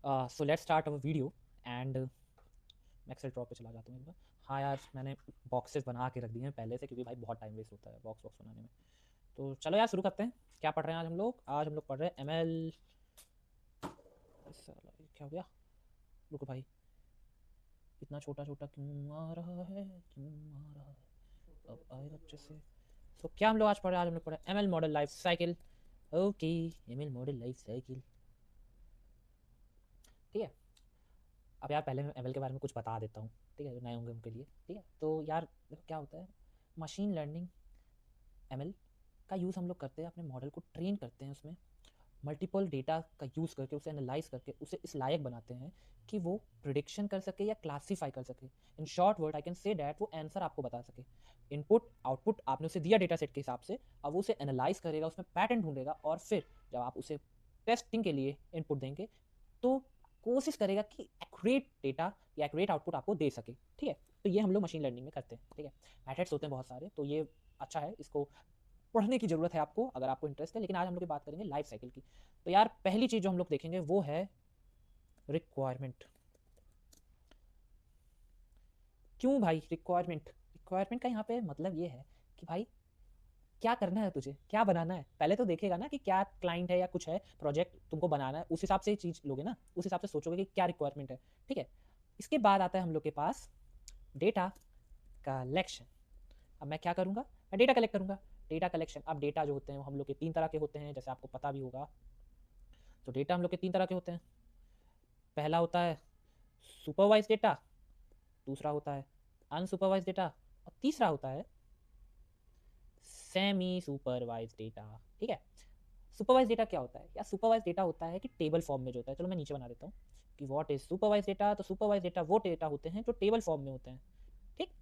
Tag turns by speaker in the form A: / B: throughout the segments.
A: So let's start our video and मैं Excel draw पे चला जाता हूँ एक बार। हाँ यार, मैंने बॉक्सेस बना के रख दिए हैं पहले से, क्योंकि भाई बहुत टाइम वेस्ट होता है बॉक्स बनाने में। तो चलो यार शुरू करते हैं। क्या पढ़ रहे हैं आज हम लोग पढ़ रहे हैं एम एल। क्या हो गया? रुको भाई, इतना छोटा छोटा क्यों आ रहा है, क्यों आ रहा है? अब आएगा अच्छे से। तो क्या हम लोग आज पढ़ रहे हैं? आज हम लोग पढ़ रहे हैं M L model life cycle. Okay, M L model life cycle, ठीक है। अब यार पहले मैं एम के बारे में कुछ बता देता हूँ, ठीक है, जो नए होंगे उनके लिए। ठीक है, तो यार देखो क्या होता है। मशीन लर्निंग एम का यूज़ हम लोग करते हैं, अपने मॉडल को ट्रेन करते हैं, उसमें मल्टीपल डेटा का यूज़ करके उसे एनालाइज करके उसे इस लायक बनाते हैं कि वो प्रिडिक्शन कर सके या क्लासीफाई कर सके। In short word I can say that वो आंसर आपको बता सके। इनपुट आउटपुट आपने उसे दिया डेटा सेट के हिसाब से, अब वो उसे एनालाइज करेगा, उसमें पैटर्न ढूंढेगा, और फिर जब आप उसे टेस्टिंग के लिए इनपुट देंगे तो कोशिश करेगा कि एक्यूरेट डेटा या एक्यूरेट आउटपुट आपको दे सके। ठीक है, तो ये हम लोग मशीन लर्निंग में करते हैं। ठीक है, मेथड्स होते हैं बहुत सारे, तो ये अच्छा है, इसको पढ़ने की ज़रूरत है आपको अगर आपको इंटरेस्ट है। लेकिन आज हम लोग बात करेंगे लाइफ साइकिल की। तो यार पहली चीज़ जो हम लोग देखेंगे वो है रिक्वायरमेंट। क्यों भाई रिक्वायरमेंट? रिक्वायरमेंट का यहाँ पे मतलब ये है कि भाई क्या करना है, तुझे क्या बनाना है। पहले तो देखेगा ना कि क्या क्लाइंट है या कुछ है, प्रोजेक्ट तुमको बनाना है, उस हिसाब से चीज़ लोगे ना, उस हिसाब से सोचोगे कि क्या रिक्वायरमेंट है। ठीक है, इसके बाद आता है हम लोग के पास डेटा कलेक्शन। अब मैं क्या करूँगा? मैं डेटा कलेक्ट करूँगा। डेटा कलेक्शन, अब डेटा जो होते हैं वो हम लोग के तीन तरह के होते हैं, जैसे आपको पता भी होगा। तो डेटा हम लोग के तीन तरह के होते हैं। पहला होता है सुपरवाइज डेटा, दूसरा होता है अनसुपरवाइज डेटा, और तीसरा होता है सेमी सुपरवाइज डेटा। ठीक है, सुपरवाइज डेटा क्या होता है? या सुपरवाइज डेटा होता है कि टेबल फॉर्म में जो होता है। चलो मैं नीचे बना देता हूँ कि व्हाट इज सुपरवाइज डेटा। तो सुपरवाइज डेटा वो डेटा होते हैं जो टेबल फॉर्म में होते हैं, ठीक,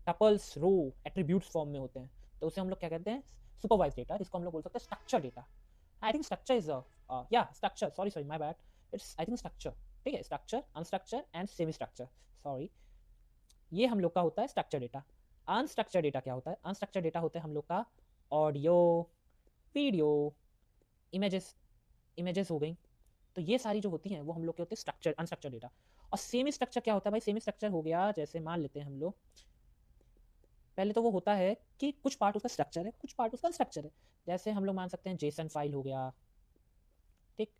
A: टपल्स, रो, एट्रीब्यूट्स फॉर्म में होते हैं। तो उसे हम लोग क्या कहते हैं? सुपरवाइज डेटा, जिसको हम लोग बोल सकते हैं structure data. I think structure is या structure, sorry sorry my bad, it's I think structure. ठीक है, structure, unstructure and semi structure, sorry, ये हम लोग का होता है स्ट्रक्चर डेटा। अनस्ट्रक्चर डेटा क्या होता है? अनस्ट्रक्चर डेटा होता है हम लोग का ऑडियो, वीडियो, इमेजेस, इमेजेस हो गई। तो ये सारी जो होती हैं वो हम लोग के होते हैं स्ट्रक्चर, अनस्ट्रक्चर डेटा। और सेमी स्ट्रक्चर क्या होता है भाई? सेमी स्ट्रक्चर हो गया, जैसे मान लेते हैं हम लोग, पहले तो वो होता है कि कुछ पार्ट उसका स्ट्रक्चर है, कुछ पार्ट उसका अनस्ट्रक्चर है। जैसे हम लोग मान सकते हैं जेसन फाइल हो गया, ठीक,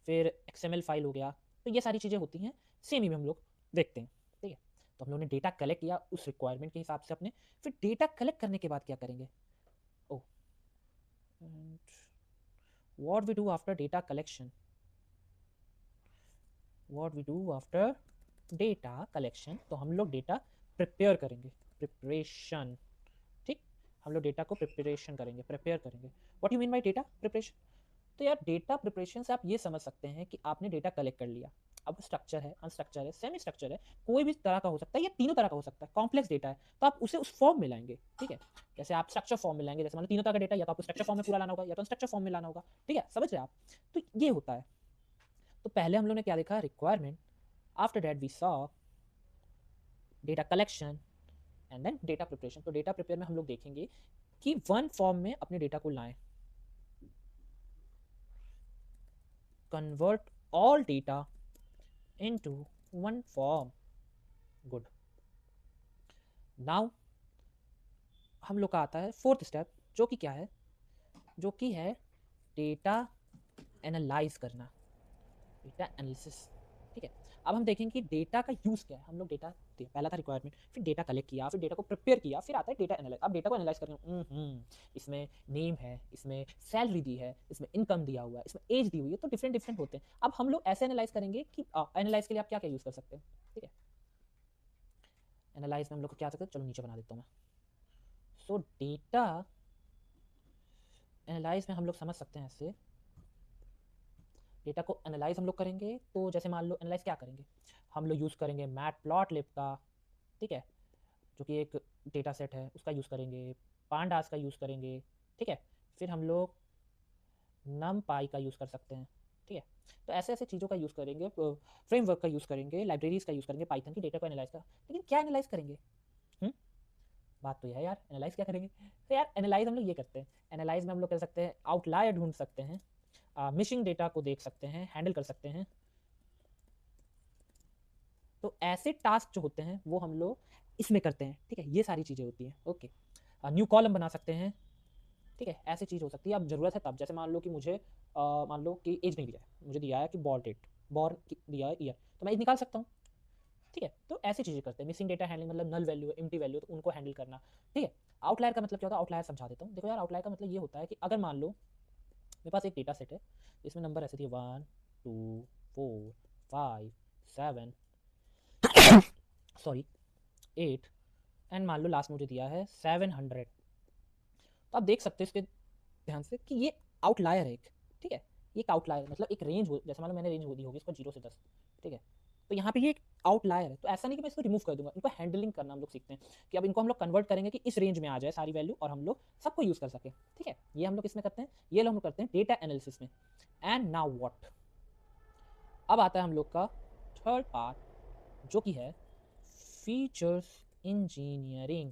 A: फिर एक्सएमएल फाइल हो गया। तो ये सारी चीज़ें होती हैं, सेमी में हम लोग देखते हैं। ठीक है, तो हम लोगों ने डेटा कलेक्ट किया उस रिक्वायरमेंट के हिसाब से अपने। फिर डेटा कलेक्ट करने के बाद क्या करेंगे? Oh, what we do after data collection, what we do after data collection, तो हम लोग डेटा प्रिपेयर करेंगे, प्रिपरेशन। ठीक, हम लोग डेटा को प्रिपरेशन करेंगे, प्रिपेयर करेंगे। What you mean by data preparation? तो यार डेटा प्रिपरेशन से आप ये समझ सकते हैं कि आपने डेटा कलेक्ट कर लिया, अब स्ट्रक्चर है, अनस्ट्रक्चर है, सेमी स्ट्रक्चर है, कोई भी तरह का हो सकता है, या तीनों तरह का हो सकता है, कॉम्प्लेक्स डेटा है, तो आप उसे उस फॉर्म में लाएंगे। ठीक है, जैसे आप स्ट्रक्चर फॉर्म में लाएंगे, जैसे मान लो तीनों तरह का डेटा, या तो आपको स्ट्रक्चर फॉर्म में पूरा लाना होगा या तो अनस्ट्रक्चर फॉर्म में लाना होगा। ठीक है, समझ रहे हैं आप? तो ये होता है। तो पहले हम लोग ने क्या देखा? Requirement. After that we saw data collection and then data preparation. तो डेटा प्रिपेयर में हम लोग देखेंगे कि वन फॉर्म में अपने डेटा को लाएं, convert all data into one form. Good. Now हम लोग का आता है फोर्थ स्टेप, जो कि क्या है? जो कि है डेटा एनालाइज करना, डेटा एनालिसिस। ठीक है, अब हम देखेंगे कि डेटा का यूज़ क्या है। हम लोग डेटा, पहला था रिक्वायरमेंट, फिर डेटा कलेक्ट किया, फिर डेटा को प्रिपेयर किया, फिर आता है डेटा एनालाइज। अब डेटा को एनालाइज करेंगे, इसमें नेम है, इसमें सैलरी दी है, इसमें इनकम दिया हुआ है, इसमें एज दी हुई है, तो डिफरेंट डिफरेंट होते हैं। अब हम लोग ऐसे एनालाइज करेंगे कि एनालाइज के लिए आप क्या क्या यूज़ कर सकते हैं। ठीक है, एनालाइज में हम लोग को क्या सकते हैं, चलो नीचे बना देता हूँ मैं। सो डेटा एनालाइज में हम लोग समझ सकते हैं ऐसे, डेटा को एनालाइज हम लोग करेंगे तो जैसे मान लो एनालाइज क्या करेंगे, हम लोग यूज़ करेंगे मैटप्लॉटलिब का, ठीक है, जो कि एक डेटा सेट है, उसका यूज़ करेंगे, पांडास का यूज़ करेंगे। ठीक है, फिर हम लोग नम पाई का यूज़ कर सकते हैं। ठीक है, तो ऐसे ऐसे चीज़ों का यूज़ करेंगे, फ्रेमवर्क का यूज़ करेंगे, लाइब्रेरीज का यूज़ करेंगे पाइथन की, डेटा को एनालाइज का। लेकिन क्या एनालाइज करेंगे? हुँ? बात तो यह है यार, एनालाइज क्या करेंगे? तो यार एनालाइज हम लोग ये करते हैं, एनालाइज में हम लोग कर सकते हैं आउटलायर ढूंढ सकते हैं, मिसिंग डेटा को देख सकते हैं, हैंडल कर सकते हैं, तो ऐसे टास्क जो होते हैं वो हम लोग इसमें करते हैं, ठीक है। ये सारी चीज़ें होती हैं, ओके। न्यू कॉलम बना सकते हैं, ठीक है। ऐसी चीज़ हो सकती है, अब ज़रूरत है तब, जैसे मान लो कि मुझे मान लो कि एज नहीं दिया है, मुझे दिया है कि बॉर्न डेट, बॉर्न दिया है ईयर, तो मैं एज निकाल सकता हूँ, ठीक है। तो ऐसी चीज़ें करते हैं। मिसिंग डेटा हैंडलिंग मतलब नल वैल्यू है, एम्प्टी वैल्यू, तो उनको हैंडल करना, ठीक है। आउटलायर का मतलब क्या होता है, आउटलायर समझा देता हूँ। देखो यार, आउटलायर का मतलब ये होता है कि अगर मान लो मेरे पास एक डेटा सेट है, इसमें नंबर ऐसे दिए 1 2 4 5 7 सॉरी 8, एंड मान लो लास्ट में मुझे दिया है 700, तो आप देख सकते हो इसके ध्यान से कि ये आउटलायर है एक, ठीक है। ये एक आउटलायर मतलब एक रेंज हो, जैसे मान लो मैंने रेंज दी होगी इसको 0 से 10, ठीक है। तो यहाँ पे ये एक आउटलायर है, तो ऐसा नहीं कि मैं इसको रिमूव कर दूंगा, इनको हैंडलिंग करना हम लोग सीखते हैं कि अब इनको हम लोग कन्वर्ट करेंगे कि इस रेंज में आ जाए सारी वैल्यू और हम लोग सबको यूज़ कर सके, ठीक है। ये हम लोग किसमें करते हैं, ये हम लोग करते हैं डेटा एनालिसिस में। एंड नाउ व्हाट, अब आता है हम लोग का थर्ड पार्ट जो कि है features engineering.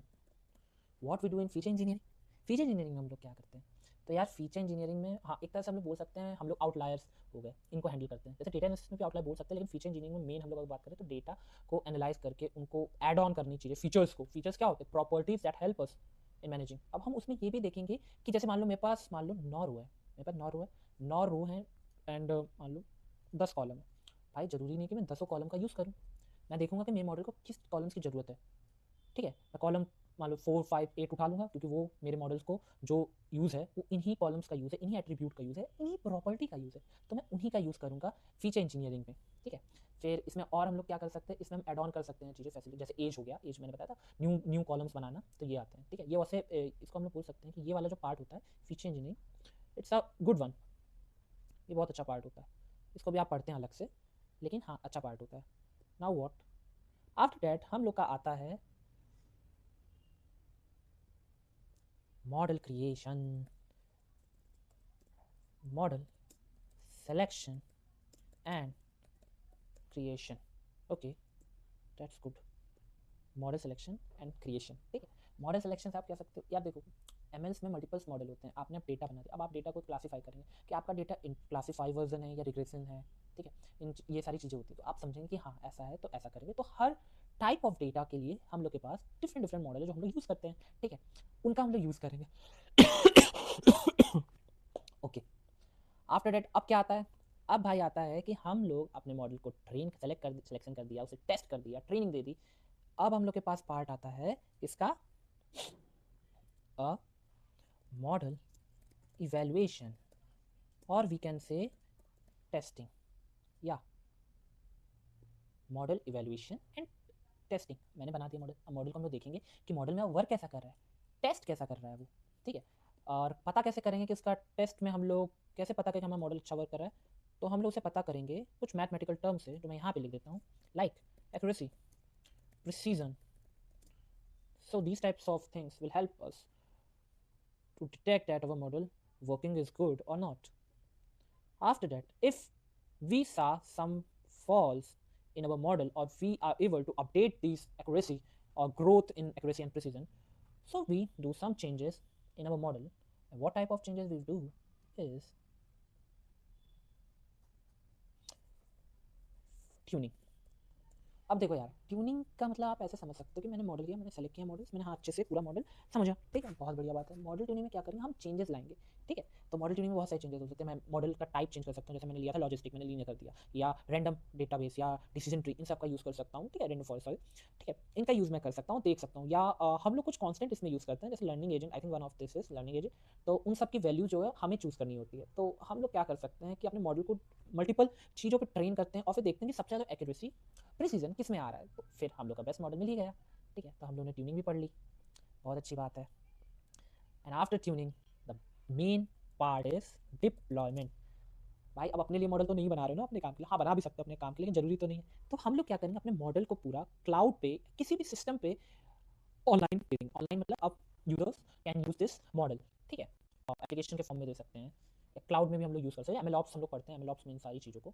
A: What we do in feature engineering, feature engineering में हम लोग क्या करते हैं, तो यार फीचर इंजीनियरिंग में हाँ एक तरह से हम लोग बोल सकते हैं हम लोग आउटलायर्स हो गए, इनको हैंडल करते हैं। जैसे डेटा एनालिसिस में भी आउटलायर बोल सकते हैं, लेकिन फीचर इंजीनियरिंग में मेन हम लोग अगर बात करें तो डेटा को एनालाइज करके उनको ऐड ऑन करनी चाहिए फीचर्स को। फीचर्स क्या होते हैं, properties that help us in managing. अब हम उसमें ये भी देखेंगे कि जैसे मान लो मेरे पास मान लो 9 रो है, मेरे पास 9 रो है, 9 रो हैं, एंड मान लो 10 कॉलम है। भाई ज़रूरी नहीं कि मैं 10 कॉलम का यूज़ करूँ, मैं देखूंगा कि मेरे मॉडल को किस कॉलम्स की ज़रूरत है, ठीक है। मैं कॉलम मान लो 4 5 8 उठा लूँगा, क्योंकि वो मेरे मॉडल्स को जो यूज़ है वो इन्हीं कॉलम्स का यूज़ है, इन्हीं एट्रीब्यूट का यूज़ है, इन्हीं प्रॉपर्टी का यूज़ है, तो मैं उन्हीं का यूज़ करूँगा फीचर इंजीनियरिंग में, ठीक है। फिर इसमें और हम लोग क्या कर सकते हैं, इसमें हम एड ऑन कर सकते हैं चीज़ें, फैसिलिटी, जैसे एज हो गया, एज मैंने बताया था, न्यू न्यू कॉलम्स बनाना, तो ये आते हैं, ठीक है। ये वैसे इसको हम लोग बोल सकते हैं कि ये वाला जो पार्ट होता है feature engineering, it's a good one, ये बहुत अच्छा पार्ट होता है, इसको भी आप पढ़ते हैं अलग से, लेकिन हाँ अच्छा पार्ट होता है। नाउ व्हाट, आफ्टर दैट हम लोग का आता है model creation, model selection and creation, okay, that's good। Model selection and creation, ठीक है। मॉडल सिलेक्शन से आप कह सकते हो यार देखो, एमएल्स में मल्टीपल्स मॉडल होते हैं, आपने अब डेटा बना दिया, अब आप डेटा को क्लासीफाई करेंगे कि आपका डेटा क्लासीफाई वर्जन है या रिग्रेशन है, ठीक है। ये सारी चीज़ें होती हैं, तो आप समझेंगे कि हाँ ऐसा है तो ऐसा करेंगे। तो हर टाइप ऑफ डेटा के लिए हम लोग के पास डिफरेंट डिफरेंट मॉडल है जो हम लोग यूज़ करते हैं, ठीक है, उनका हम लोग यूज़ करेंगे। ओके, आफ्टर डेट अब क्या आता है, अब भाई आता है कि हम लोग अपने मॉडल को सिलेक्शन कर दिया, उसे टेस्ट कर दिया, ट्रेनिंग दे दी। अब हम लोग के पास पार्ट आता है इसका अ मॉडल इवैल्यूएशन, और वी कैन से टेस्टिंग, या मॉडल इवैल्यूएशन एंड टेस्टिंग। मैंने बना दिया मॉडल, अब मॉडल को हम लोग देखेंगे कि मॉडल में वर्क कैसा कर रहा है, टेस्ट कैसा कर रहा है वो, ठीक है। और पता कैसे करेंगे कि उसका टेस्ट में हम लोग कैसे पता करें कि हमारा मॉडल अच्छा वर्क कर रहा है, तो हम लोग उसे पता करेंगे कुछ मैथमेटिकल टर्म से, जो मैं यहाँ पे लिख देता हूँ, like accuracy, precision. So these types of things will help us to detect that our model working is good or not. After that, if we saw some faults in our model, or we are able to update these accuracy or growth in accuracy and precision, so we do some changes in our model. And what type of changes we do is tuning. अब देखो यार, tuning का मतलब आप ऐसे समझ सकते हो कि मैंने मॉडल किया, मैंने सेलेक्ट किया मॉडल्स, मैंने हाँ अच्छे से पूरा मॉडल समझा, ठीक है, बहुत बढ़िया बात है। मॉडल ट्यूनिंग में क्या करेंगे, हम चेंजेस लाएंगे, ठीक है। तो मॉडल ट्यूनिंग में बहुत सारे चेंजेस हो सकते हैं, मैं मॉडल का टाइप चेंज कर सकता हूँ, जैसे मैंने लिया था लॉजिस्टिक, मैंने लीनियर कर दिया, या रैंडम डेटाबेस या डिसीजन ट्री, इन सब का यूज़ कर सकता हूँ, ठीक है, रैंडम फॉरेस्ट, सॉरी, ठीक है, इनका यूज़ मैं कर सकता हूँ, देख सकता हूँ। या हम लोग कुछ कॉन्स्टेंट इसमें यूज़ करते हैं, जैसे learning agent, I think one of this is learning agent, तो उन सब की वैल्यू जो है हमें चूज़ करनी होती है। तो हम लोग क्या कर सकते हैं कि अपने मॉडल को मल्टीपल चीज़ों पर ट्रेन करते हैं और फिर देखते हैं कि सबसे ज़्यादा एक्यूरेसी प्रिसीजन किस में आ रहा है, तो फिर हम लोग का बेस्ट मॉडल मिल ही गया, ठीक है। तो हम लोग ने ट्यूनिंग भी पढ़ ली, बहुत अच्छी बात है। And after tuning the main part is deployment. भाई अब अपने लिए मॉडल तो नहीं बना रहे हो ना अपने काम के लिए, हाँ बना भी सकते हो अपने काम के लिए, लेकिन जरूरी तो नहीं है। तो हम लोग क्या करेंगे, अपने मॉडल को पूरा क्लाउड पे, किसी भी सिस्टम पे ऑनलाइन देंगे। ऑनलाइन मतलब अब users can use this model, ठीक है, एप्लीकेशन के फॉर्म में दे सकते हैं, क्लाउड में भी हम लोग यूज़ कर सकते हैं। एमएलऑप्स हम लोग पढ़ते हैं, एमएलऑप्स में इन सारी चीज़ों को।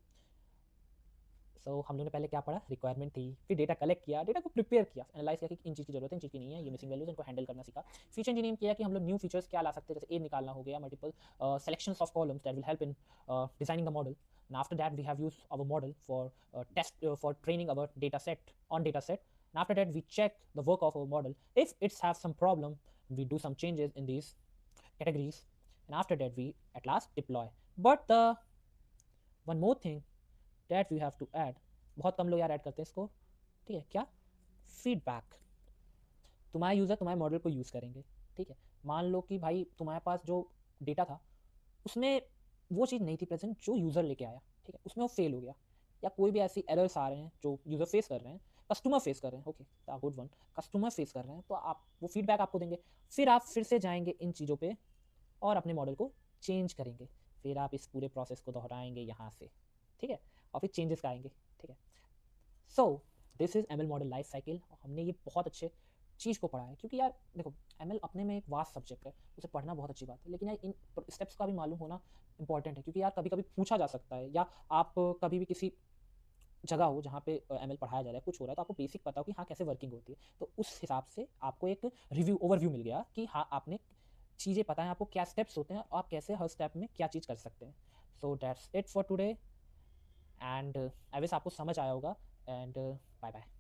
A: सो हम लोगों ने पहले क्या पढ़ा, रिक्वायरमेंट थी, फिर डेटा कलेक्ट किया, डेटा को प्रिपेयर किया, एनालाइज किया कि इन चीज़ की जरूरत है, इन चीज़ की नहीं है, ये मिसिंग वैल्यूज, इनको हैंडल करना सीखा। फीचर इंजीनियरिंग किया कि हम लोग न्यू फीचर्स क्या ला सकते हैं, जैसे ए निकालना हो गया, multiple selections of columns that will help in designing the model. and after that we have used our model for for training our data set on data set, and after that we check the work of our model. If it's have some problem, we do some changes in these categories, and after that we at last deploy. But the one more thing that we have to add, बहुत कम लोग यार add करते हैं इसको, ठीक है, क्या, feedback. तुम्हारा यूज़र तुम्हारे मॉडल को यूज़ करेंगे, ठीक है, मान लो कि भाई तुम्हारे पास जो डेटा था उसमें वो चीज़ नहीं थी प्रेजेंट जो यूज़र लेके आया, ठीक है, उसमें वो फेल हो गया, या कोई भी ऐसी एरर्स आ रहे हैं जो यूज़र फेस कर रहे हैं, कस्टमर फेस कर रहे हैं, okay good one, customer face कर रहे हैं, तो आप वो फीडबैक आपको देंगे। फिर आप फिर से जाएंगे इन चीज़ों पे और अपने मॉडल को चेंज करेंगे, फिर आप इस पूरे प्रोसेस को दोहराएंगे यहाँ से, ठीक है, और फिर चेंजेस आएंगे, ठीक है। So this is ML model life cycle. हमने ये बहुत अच्छे चीज़ को पढ़ा है, क्योंकि यार देखो एमएल अपने में एक वास्ट सब्जेक्ट है, उसे पढ़ना बहुत अच्छी बात है, लेकिन यार इन स्टेप्स का भी मालूम होना इंपॉर्टेंट है, क्योंकि यार कभी कभी पूछा जा सकता है, या आप कभी भी किसी जगह हो जहाँ पे एमएल पढ़ाया जा रहा है, कुछ हो रहा है, तो आपको बेसिक पता हो कि हाँ कैसे वर्किंग होती है, तो उस हिसाब से आपको एक ओवरव्यू मिल गया कि हाँ आपने चीज़ें पता है, आपको क्या स्टेप्स होते हैं और आप कैसे हर स्टेप में क्या चीज़ कर सकते हैं। So that's it for today, and I wish आपको समझ आया होगा, एंड बाय बाय।